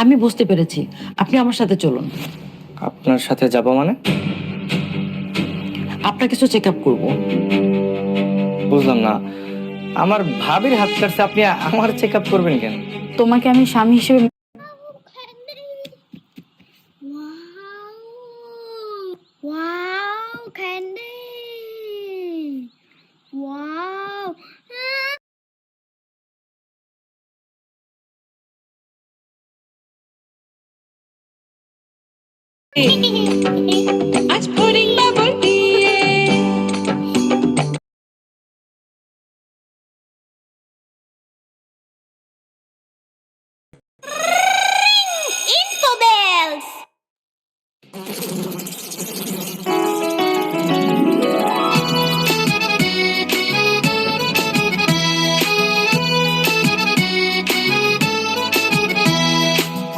আমি বুঝতে পেরেছি, আপনি আমার সাথে চলুন। আপনার সাথে যাব মানে? আপনার কিছু চেক আপ করবো। বুঝলাম না, আমার ভাবির হাত কাটছে, আপনি আমার চেক আপ করবেন কেন? তোমাকে আমি স্বামী হিসেবে Wow, candy! Wow! আজ ফড়িং বাবুর বিয়ে। Infobells!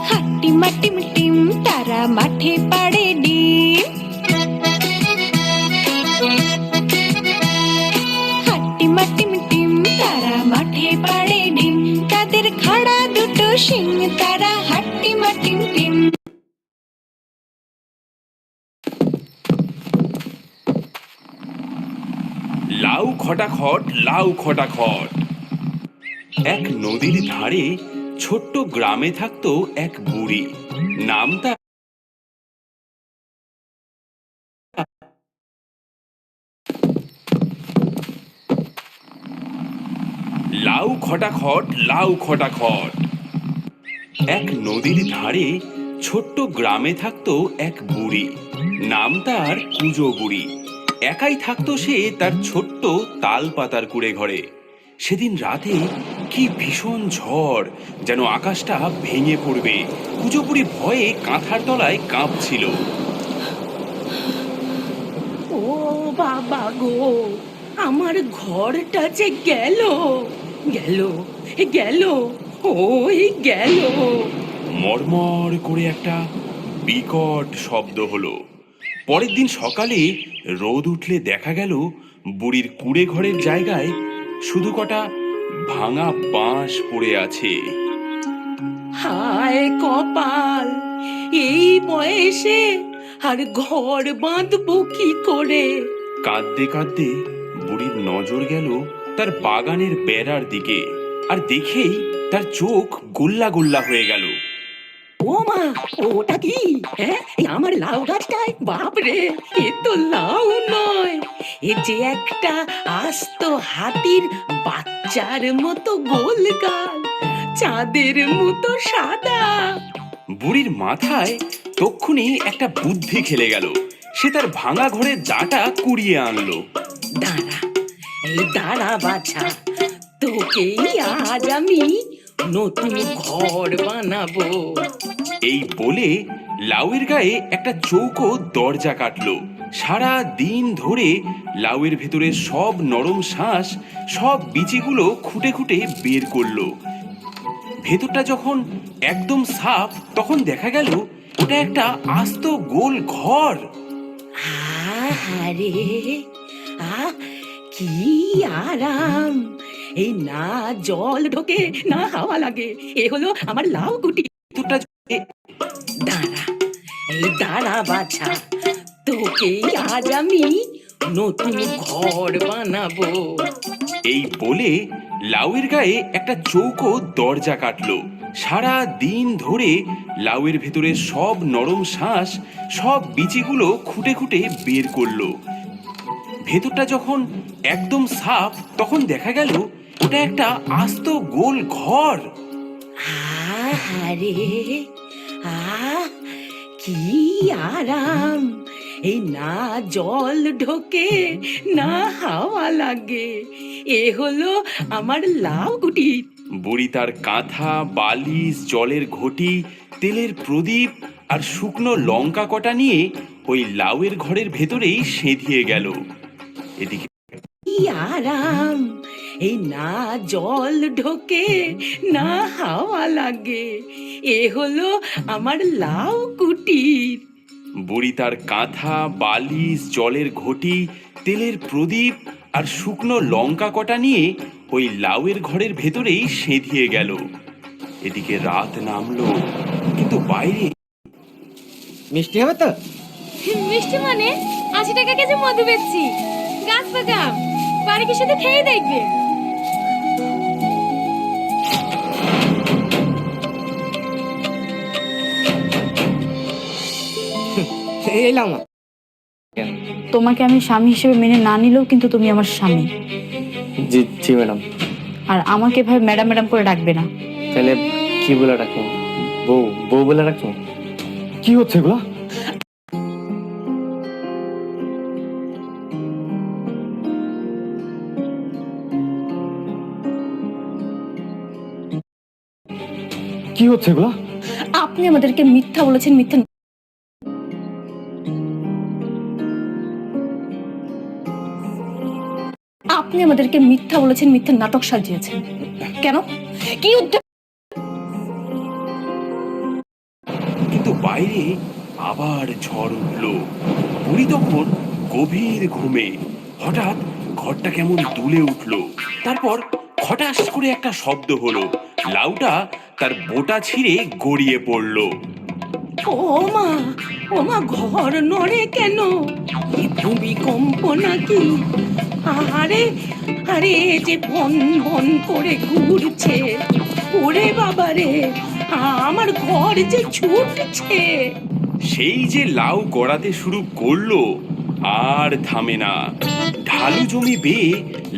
হাটিম টিম টিম তারা মাঠে পাড়ে ডিম। হাটিম টিম টিম তারা মাঠে পাড়ে ডিম। তাদের খাড়া দুটো শিং, তারা হাটিম টিম টিম। লাউ খটাখট লাউ খটাখট। এক নদীর ধারে ছোট্ট গ্রামে থাকতো এক বুড়ি। নাম তার লাউ খটাখট লাউ খটাখট। এক নদীর ধারে ছোট্ট গ্রামে থাকতো এক বুড়ি। নাম তার কুজো বুড়ি। একাই থাকতো সে তার ছোট্ট তাল পাতার কুড়ে ঘরে। সেদিন রাতে কি ভীষণ ঝড়, যেন আকাশটা ভেঙে পড়বে। কুজো বুড়ি ভয়ে কাঁথার তলায় কাঁপছিল। ও বাবা গো, আমার ঘরটা যে গেল গেল গেল, ওই গেল। মরমর করে একটা বিকট শব্দ হলো। পরের দিন সকালে রোদ উঠলে দেখা গেল বুড়ির কুড়ে ঘরের জায়গায় শুধু কটা ভাঙা বাঁশ পড়ে আছে। হায় কপাল, এই বয়সে আর ঘর বাঁধবো কি করে? কাঁদতে কাঁদতে বুড়ির নজর গেল তার বাগানের বেড়ার দিকে, আর দেখেই তার চোখ গোল্লা গোল্লা হয়ে গেল। ও মা, ওটা কি? হ্যাঁ, এই আমার লাউ গাছটায়, বাপরে, এ তো লাউ নয়, এ যে একটা আস্ত হাতির বাচ্চার মতো গোল গাল, চাঁদের মতো সাদা। বুড়ির মাথায় তক্ষুনি একটা বুদ্ধি খেলে গেল। সে তার ভাঙা ঘরের দাঁটা কুড়িয়ে আনলো। দাঁড়া, এই দাঁড়া বাছা, তোকেই আজ আমি নতুন ঘর বানাবো। এই বলে লাউয়ের গায়ে একটা চৌকো দরজা কাটলো। সারা দিন ধরে লাউয়ের ভেতরে সব নরম শাঁস, সব বিচিগুলো খুঁটে খুঁটে বের করলো। ভেতরটা যখন একদম সাফ, তখন দেখা গেল ওটা একটা আস্ত গোল ঘর। আরে, আহ, কি আরাম! এই না জল ঢোকে না হাওয়া লাগে, এ হলো আমার লাউ কুটি। ভেতরটা দাঁড়া, এই দাঁড়া বাছা, তোকেই আজ আমি নতুন ঘর বানাবো। এই বলে লাউয়ের গায়ে একটা চৌকো দরজা কাটলো। সারা দিন ধরে লাউয়ের ভেতরে সব নরম শাঁস, সব বিচিগুলো খুঁটে খুঁটে বের করলো। ভেতরটা যখন একদম সাফ, তখন দেখা গেল ওটা একটা আস্ত গোল ঘর। আরে, আহ, কি আরাম! এই না জল ঢোকে না হাওয়া লাগে, এ হলো আমার লাউ কুটি। বুড়ি তার কাঁথা, বালিশ, জলের ঘটি, তেলের প্রদীপ আর শুকনো লঙ্কা কটা নিয়ে ওই লাউয়ের ঘরের ভেতরেই সেঁধিয়ে গেল। এদিকে কি আরাম! এই না জল ঢোকে না হাওয়া লাগে, এ হলো আমার লাউ কুটির। বুড়ি তার কাঁথা, বালিশ, জলের ঘটি, তেলের প্রদীপ আর শুকনো লঙ্কা কটা নিয়ে ওই লাউয়ের ঘরের ভেতরেই সেঁধিয়ে গেল। এদিকে রাত নামলো, কিন্তু বাইরে মিষ্টি হবে তো? মিষ্টি মানে 80 টাকা কেজি মধু বেচছি। গাছ বাগাম বাড়ি কি শুধু খেয়ে দেখবে? এলাম না। তোমাকে আমি স্বামী হিসেবে মেনে না নিলেও কিন্তু তুমি আমার স্বামী। জি জি ম্যাডাম। আর আমাকে এভাবে ম্যাডাম ম্যাডাম করে ডাকবে না। তাহলে কি বলে রাখবো? বউ বউ বলে রাখবো? কি হচ্ছে এগুলো? কি হচ্ছে এগুলো? আপনি আমাদেরকে মিথ্যা বলেছেন, মিথ্যা আপনি আমাদেরকে মিথ্যা বলেছেন, মিথ্যা নাটক সাজিয়েছেন। কেন? কি উদ্দেশ্য? কিন্তু বাইরে আবার ঝড় উঠলো। বুড়ি তখন গভীর ঘুমে। হঠাৎ ঘরটা কেমন দুলে উঠলো। তারপর খটাস করে একটা শব্দ হলো। লাউটা তার বোটা ছিঁড়ে গড়িয়ে পড়লো। ও মা, ঘর নড়ে কেন? এ ভূমিকম্প নাকি? আরে আরে এ যে বন বন করে ঘুরছে। ওরে বাবা রে, আমার ঘর যে ছুটছে। সেই যে লাউ গড়াতে শুরু করলো, আর থামে না। ঢালু জমি বেয়ে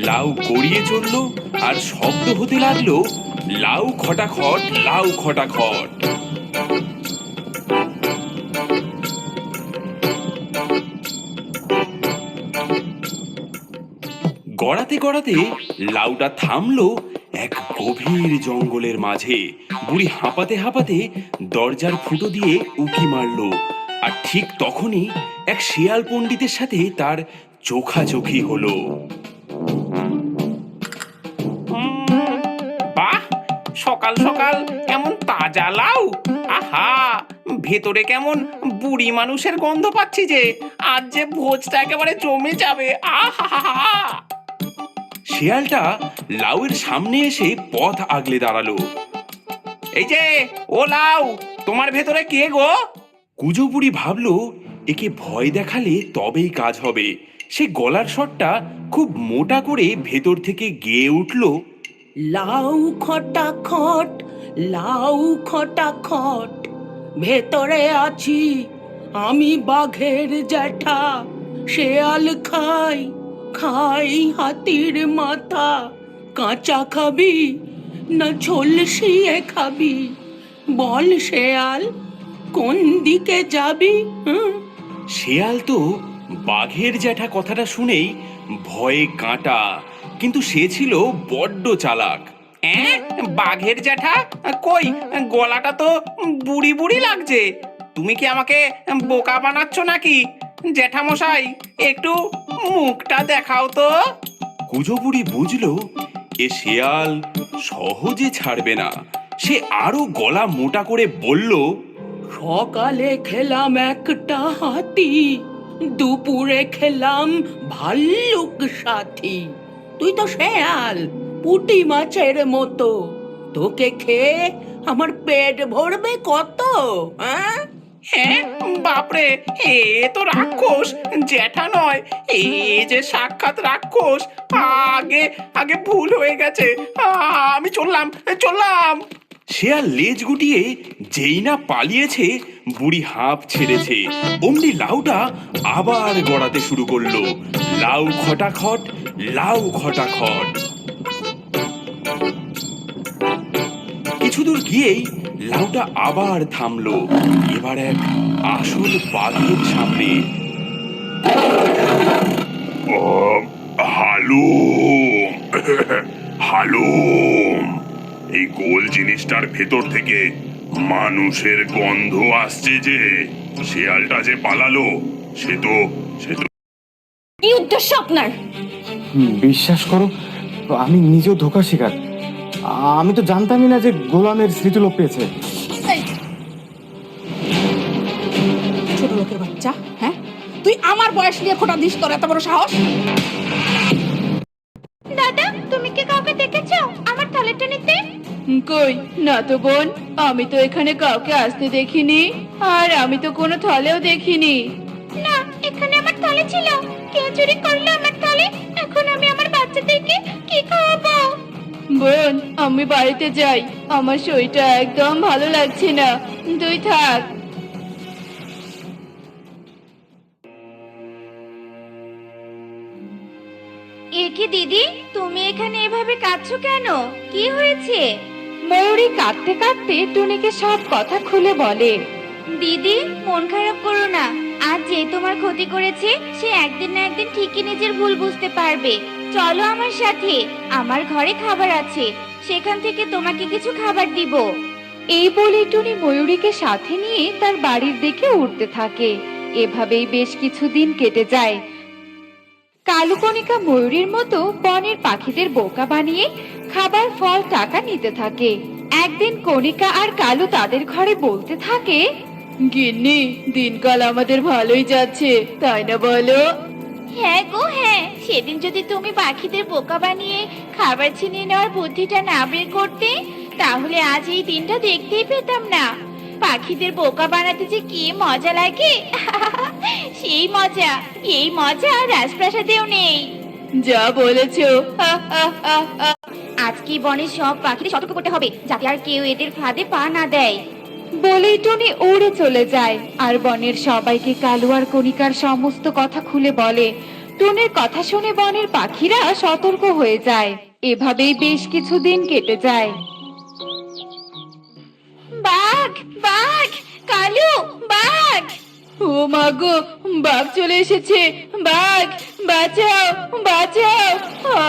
লাউ গড়িয়ে চললো, আর শব্দ হতে লাগলো লাউ খটাখট, লাউ খটাখট। গড়াতে গড়াতে লাউটা থামলো এক গভীর জঙ্গলের মাঝে। বুড়ি হাঁপাতে হাঁপাতে দরজার ফুটো দিয়ে উকি মারলো। আর ঠিক তখনই এক শেয়াল পণ্ডিতের সাথে তার চোখাচোখি হলো। বাহ, সকাল সকাল এমন তাজা লাউ! আহা, ভেতরে কেমন বুড়ি মানুষের গন্ধ পাচ্ছি যে। আজ যে ভোজটা একেবারে জমে যাবে। আহা! শেয়ালটা লাউয়ের সামনে এসে পথ আগলে দাঁড়ালো। এই যে, ও লাউ, তোমার ভেতরে কে গো? কুজো বুড়ি ভাবলো একে ভয় দেখালে তবেই কাজ হবে। সে গলার স্বরটা খুব মোটা করে ভেতর থেকে গেয়ে উঠলো। লাউ খটাখট, লাউ খটাখট, ভেতরে আছি আমি বাঘের জ্যাঠা। শেয়াল খাই খাই হাতির মাথা। কাঁচা খাবি না ঝলসিয়ে খাবি? বল শেয়াল, কোন দিকে যাবি? শেয়াল তো বাঘের জ্যাঠা কথাটা শুনেই ভয়ে কাঁটা, কিন্তু সে ছিল বড্ড চালাক। বাঘের জ্যাঠা? কই, গলাটা তো বুড়ি বুড়ি লাগছে। তুমি কি আমাকে বোকা বানাচ্ছ নাকি? জ্যাঠামশাই, একটু মুখটা দেখাও তো। কুজো বুড়ি বুঝলো এ শেয়াল সহজে ছাড়বে না। সে আরো গলা মোটা করে বলল, সকালে খেলাম একটা হাতি, দুপুরে খেলাম ভাল্লুক সাথী। তুই তো শেয়াল, পুঁটি মাছের মতো। তোকে খেয়ে আমার পেট ভরবে কত? হ্যাঁ, বাপরে, এ তো রাক্ষস, জ্যাঠা নয়, এ যে সাক্ষাৎ রাক্ষস। আগে আগে ভুল হয়ে গেছে। আমি চললাম। শেয়াল লেজ গুটিয়ে যেই না পালিয়েছে, বুড়ি হাঁপ ছেড়েছে। অমনি লাউটা আবার গড়াতে শুরু করলো। লাউ খটাখট, লাউ খটাখট। কিছু দূর গিয়েই লাউটা আবার থামলো। এবার এক আসল বাঘের সামনে। হালুম হালুম, এই গোল জিনিসটার ভেতর থেকে মানুষের গন্ধ আসছে যে। শেয়ালটা যে পালালো, সে তো কি উদ্দেশ্য আপনার? বিশ্বাস করো, আমি নিজেও ধোকা শিকার। আমি তো জানতামই না যে গোলামের স্মৃতিলোপ পেয়েছে। ছোট লোকের বাচ্চা, হ্যাঁ? তুই আমার বয়স নিয়ে খোটা দিস? তোর এত বড় সাহস? দাদা, তুমি কি কাউকে দেখেছো আমার টয়লেটে নিতে? কই না তো বোন, আমি তো এখানে কাউকে আসতে দেখিনি, আর আমি তো কোনো থলেও দেখিনি। না, এখানে আমার থলে ছিল, কেউ চুরি করলো আমার থলে। এখন আমি আমার বাচ্চাদেরকে কি খাওয়াবো? বোন, আমি বাড়িতে যাই, আমার শরীরটা একদম ভালো লাগছে না, তুই থাক। এ কি দিদি, তুমি এখানে এভাবে কাঁদছো কেন? কি হয়েছে? ময়ূরী কাঁদতে কাঁদতে টুনিকে সব কথা খুলে বলে। দিদি, মন খারাপ করো না। আজ যে তোমার ক্ষতি করেছে সে একদিন না একদিন ঠিকই নিজের ভুল বুঝতে পারবে। চলো আমার সাথে, আমার ঘরে খাবার আছে, সেখান থেকে তোমাকে কিছু খাবার দিব। এই বলে টুনি ময়ূরীকে সাথে নিয়ে তার বাড়ির দিকে উঠতে থাকে। এভাবেই বেশ কিছুদিন কেটে যায়। কালুকণিকা ময়ূরীর মতো বনের পাখিদের বোকা বানিয়ে খাবার, ফল, টাকা নিতে থাকে। একদিন কণিকা আর কালু তাদের ঘরে বলতে থাকে, গিন্নি, দিনকাল আমাদের ভালোই যাচ্ছে, তাই না বলো? হ্যাঁ গো হ্যাঁ, সেদিন যদি তুমি পাখিদের বোকা বানিয়ে খাবার ছিনিয়ে নেওয়ার বুদ্ধিটা না বের করতে, তাহলে আজ এই দিনটা দেখতেই পেতাম না। পাখিদের বোকা বানাতে যে কি মজা লাগে সেই মজা, এই মজা রাজপ্রাসাদেও নেই। যা বলেছো। আজকে বনের সব পাখিদের সতর্ক করতে হবে, যাতে আর কেউ এদের ফাঁদে পা না দেয়। বলেই টুনি উড়ে চলে যায় আর বনের সবাইকে কালু আর কণিকার সমস্ত কথা খুলে বলে। টুনির কথা শুনে বনের পাখিরা সতর্ক হয়ে যায়। এভাবেই বেশ কিছুদিন কেটে যায়। বাঘ, বাঘ, কালু, বাঘ! ও মা গো, বাঘ চলে এসেছে! বাঘ, বাঁচাও, বাঁচাও,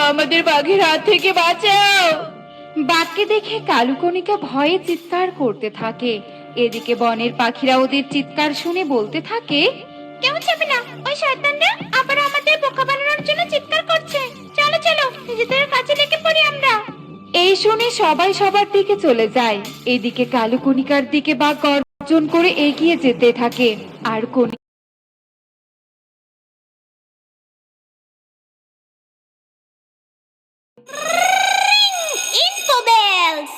আমাদের বাঘের হাত থেকে বাঁচাও! বাঘকে দেখে কালু কণিকা ভয়ে চিৎকার করতে থাকে। এদিকে বনের পাখিরা ওদের চিৎকার শুনে বলতে থাকে, কেউ যাবে না, ওই শয়তানরা আবার আমাদের বোকা বানানোর জন্য চিৎকার করছে। চলো চলো, নিজেদের কাছে লেগে পড়ি আমরা। এই শুনে সবাই সবার দিকে চলে যায়। এদিকে কালু কণিকার দিকে বাঘ গর্জন করে এগিয়ে যেতে থাকে। আর ইনফোবেলস!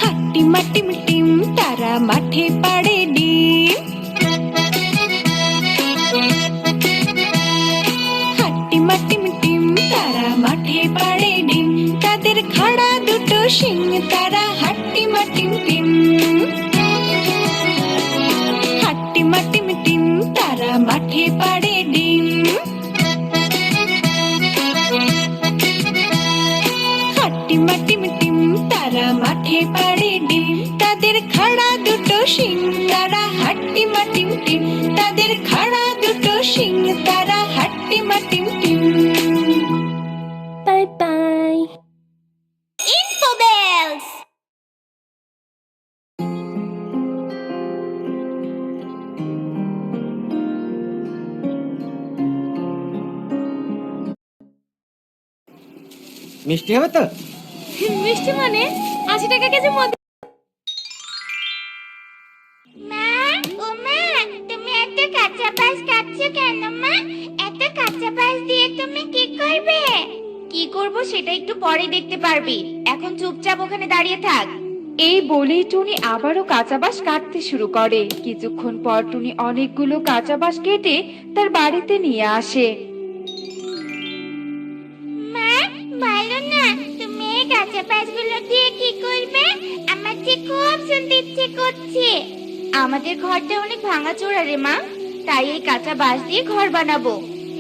হাট্টিম টিম টিম তারা মাঠে পাড়ে ডিম। হাট্টিম টিম টিম তারা মাঠে পাড়ে ডিম। তাদের খাড়া দুটো শিং, তারা হাট্টিম টিম টিম। হাট্টিম টিম টিম তারা মাঠে পাড়ে ডিম। হাট্টিম টিম টিম তারা মাঠে পাড়ে ডিম। তাদের খাড়া দুটো শিং, তারা হাট্টিম টিম টিম। তাদের খাড়া দুটো শিং, তারা হাট্টিম টিম টিম। Bye bye. ইনফোবেলস! মিষ্টি হবে তো? মিষ্টি মানে 80 টাকা কেজি মধু। মা, ও মা, তুমি এত কাঁচা বাস কাটছো কেন মা? এত কাঁচা বাস দিয়ে তুমি কি করবে? কি করব সেটা একটু পরে দেখতে পারবি, এখন চুপচাপ ওখানে দাঁড়িয়ে থাক। এই বলেই টুনি আবারও কাঁচা বাঁশ কাটতে শুরু করে। কিছুক্ষণ পর টুনি অনেকগুলো কাঁচা বাঁশ কেটে তার বাড়িতে নিয়ে আসে। মা, বলো না, তুমি এই কাঁচা বাসগুলো দিয়ে কি করবে? আমার যে খুব শুনতে ইচ্ছে করছে। আমাদের ঘরটা অনেক ভাঙাচোরা রে মা, তাই এই কাঁচা বাঁশ দিয়ে ঘর বানাবো।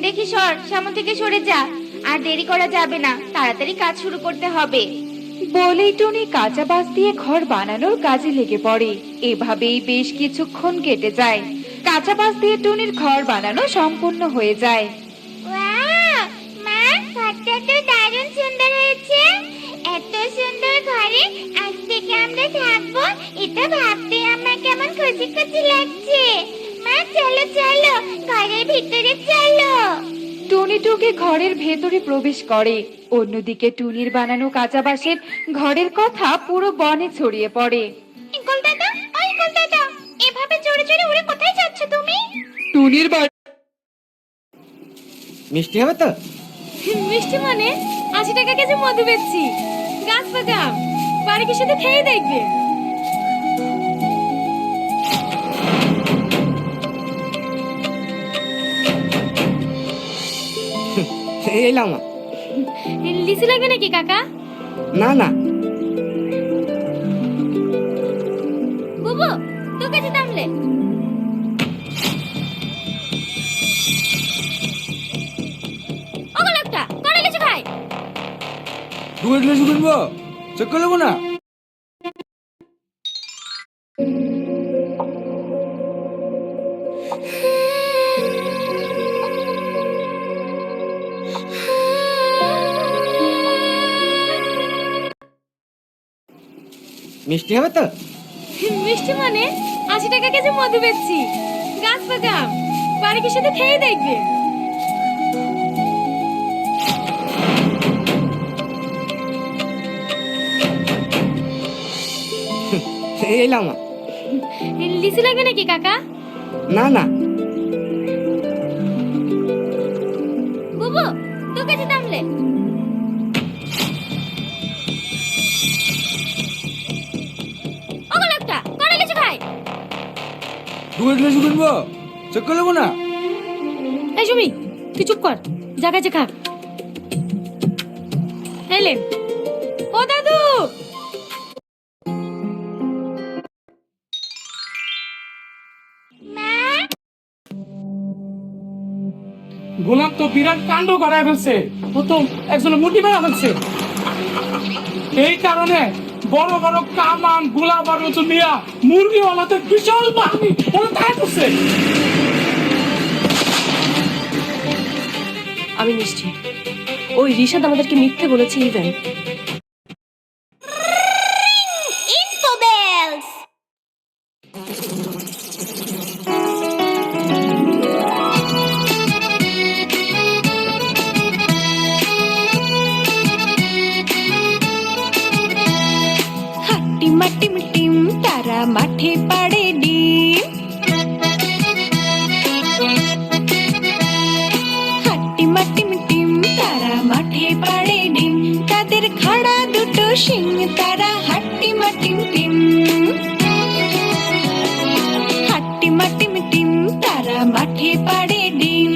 দেখি সর, সামনে থেকে সরে যা, আর দেরি করা যাবে না, তাড়াতাড়ি কাজ শুরু করতে হবে। বলেই টুনি কাঁচা বাঁশ দিয়ে ঘর বানানোর কাজে লেগে পড়ে। এভাবেই বেশ কিছুক্ষণ কেটে যায়। কাঁচা বাঁশ দিয়ে টুনির ঘর বানানো সম্পূর্ণ হয়ে যায়। ওয়াও, মা, ঘরটা তো দারুণ সুন্দর হয়েছে। এত সুন্দর ঘরে আজ থেকে আমরা থাকবো, এটা ভাবতে আমার কেমন খুশি খুশি লাগছে। মা চলো চলো, ঘরের ভিতরে চলো। টুনি টুকি ঘরের ভেতরে প্রবেশ করে। অন্যদিকে টুনির বানানো কাঁচা বাঁশের ঘরের কথা পুরো বনে ছড়িয়ে পড়ে। ইঙ্কল দাদা, ও টুনির বাড়ি মিষ্টি হবে তো? মিষ্টি মানে 80 টাকা কেজি মধু বেচছি, গাছ বাগাম, বাড়ি কি শুধু খেয়ে দেখবে? এলাম। লিচু লাগবে নাকি কাকা? না না, বুবু 2 কেজি দামলে। ওগুলো একটা করে লিচু খাই। 2 গ্লাস কিনবো, চেক করে নেবো না? মিষ্টি হবে তো? মিষ্টি মানে 80 টাকা কেজি মধু বেচছি, গাছ বাগাম, বাড়ি কি শুধু খেয়ে দেখবে? এলাম। লিচু লাগবে নাকি কাকা? না না, বুবু 2 কেজি দামলে। ওগুলো একটা করে লিচু খাই। 2 গ্লাস কিনবো, চেক করে নেবো না? এই সুমি তুই চুপ কর, জায়গা যে খা। এলে ও দাদু, গোলাপ তো বিরাট কাণ্ড করায় ফেলছে, প্রথম একজনের মুটি মেরা ফেলছে। এই কারণে বড় বড় কামান গোলাপ আর নিয়া মুরগিওয়ালাতে বিশাল বাহিনী ওরা তাই করছে। আমি নিশ্চিত ওই রিশাদ আমাদেরকে মিথ্যে বলেছে ইভেন। Info bells. হাট্টি মাটি টিম তারা মাঠে পাড়ে ডিম, হাট্টি মাটি টিম তারা মাঠে পাড়ে ডিম, তাদের খাড়া দুটো শিং তারা হাট্টি মাটি টিম, হাট্টি মাটি টিম তারা মাঠে পাড়ে ডিম,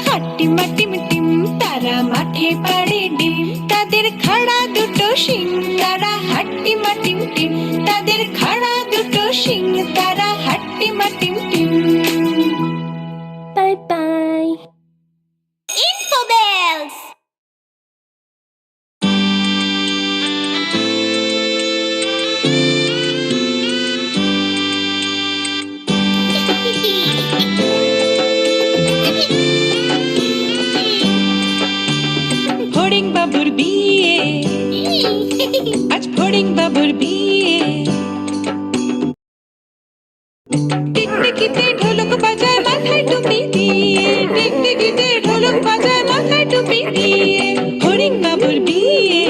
হাট্টি মাটি টিম তারা মাঠে পাড়ে ডিম, তাদের খাড়া দুটো শিং তারা হাট্টি মাটি টিম, তাদের খাড়া দুটো শিং তারা হাট্টি মাটি টিম। Bye bye. ইনফো বেলস। ফড়িং বাবুর বিয়ে, আজ ফড়িং বাবুর বিয়ে। টিকটিকিতে ঢোলক বাজায় মাথায় টুপি দিয়ে, টিকটিকিতে ঢোলক বাজায় মাথায় টুপি দিয়ে, ফড়িং বাবুর বিয়ে।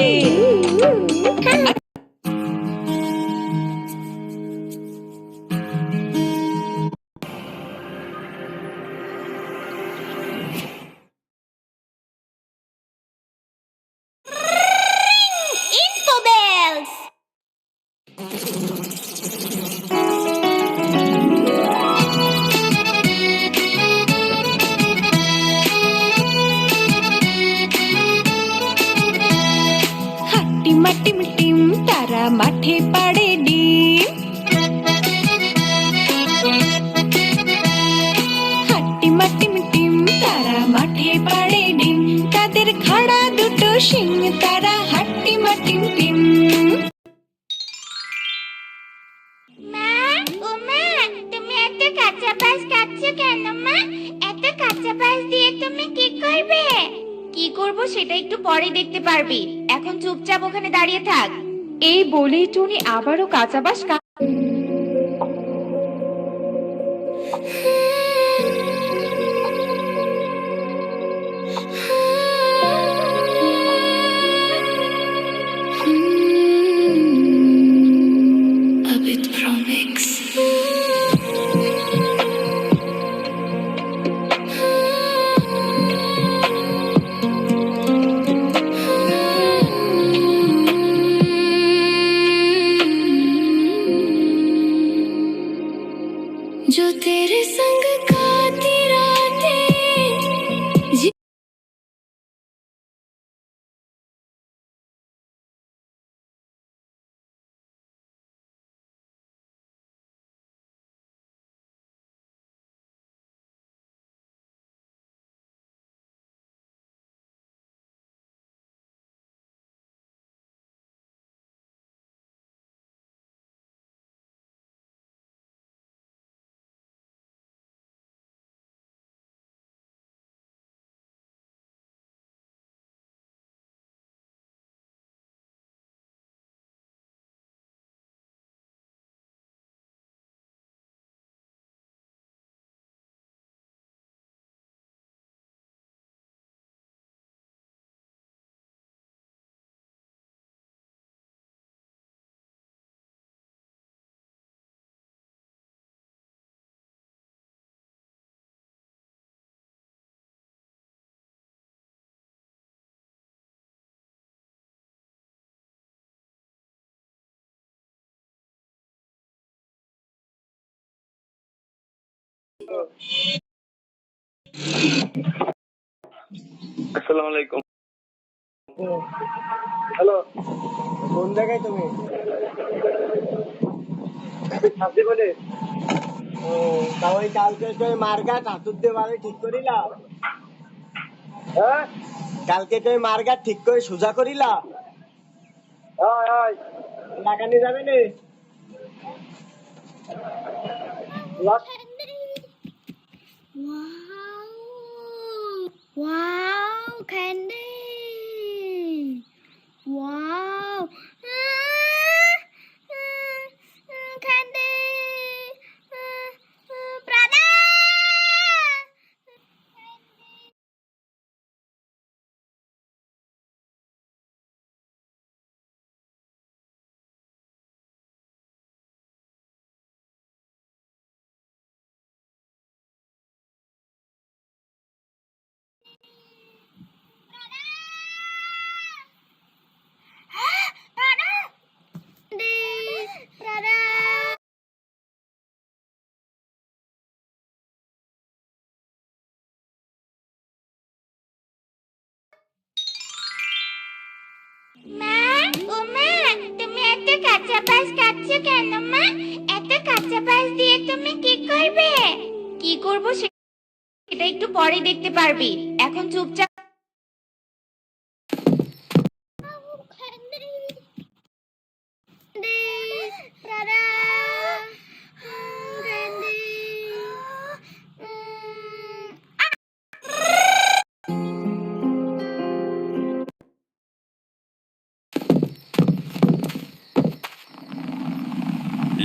Info bells. হাট্টি মাটি টিম তারা মাঠে পাড়ে ডিম, হাট্টি মাটি টিম তারা মাঠে পাড়ে ডিম, তাদের খাড়া দুটো শিং তারা হাট্টি মাটি টিম। মা, ও মা, তুমি এত কাঁচা বাঁশ কাটছো কেন মা? এত কাঁচা বাঁশ দিয়ে তুমি কি করবে? কি করব সেটা একটু পরে দেখতে পারবি, এখন চুপচাপ ওখানে দাঁড়িয়ে থাক। এই বলেই টুনি আবারও কাঁচা বাঁশ A bit from तेरे संग गाती रातें আসসালামু আলাইকুম। হ্যালো, কোন জায়গায় তুমি? সাথে বলে ও তা ওই কালকে তুই মার্গাট হাতুদ্দে বাড়ি ঠিক করিলা? হ্যাঁ, কালকে তুই মার্গাট ঠিক করে সোজা করিলা? হয় হয়, টাকা নিয়ে যাবে নি? Wow, Candy! Wow! Candy! Prada! মা, ও মা, তুমি এত কাঁচা বাস কাটছো কেন মা? এত কাঁচা বাস দিয়ে তুমি কি করবে? কি করব সেটা একটু পরে দেখতে পারবি। এখন চুপচাপ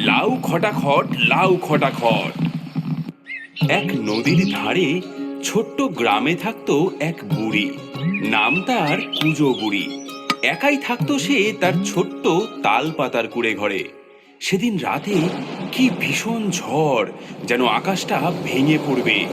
লাউ খটাখট লাউ খটাখট। এক নদীর ধারে ছোট্ট গ্রামে থাকতো এক বুড়ি, নাম তার কুজো বুড়ি। একাই থাকতো সে তার ছোট্ট তাল পাতার কুড়ে ঘরে। সেদিন রাতে কি ভীষণ ঝড়, যেন আকাশটা ভেঙে পড়বে।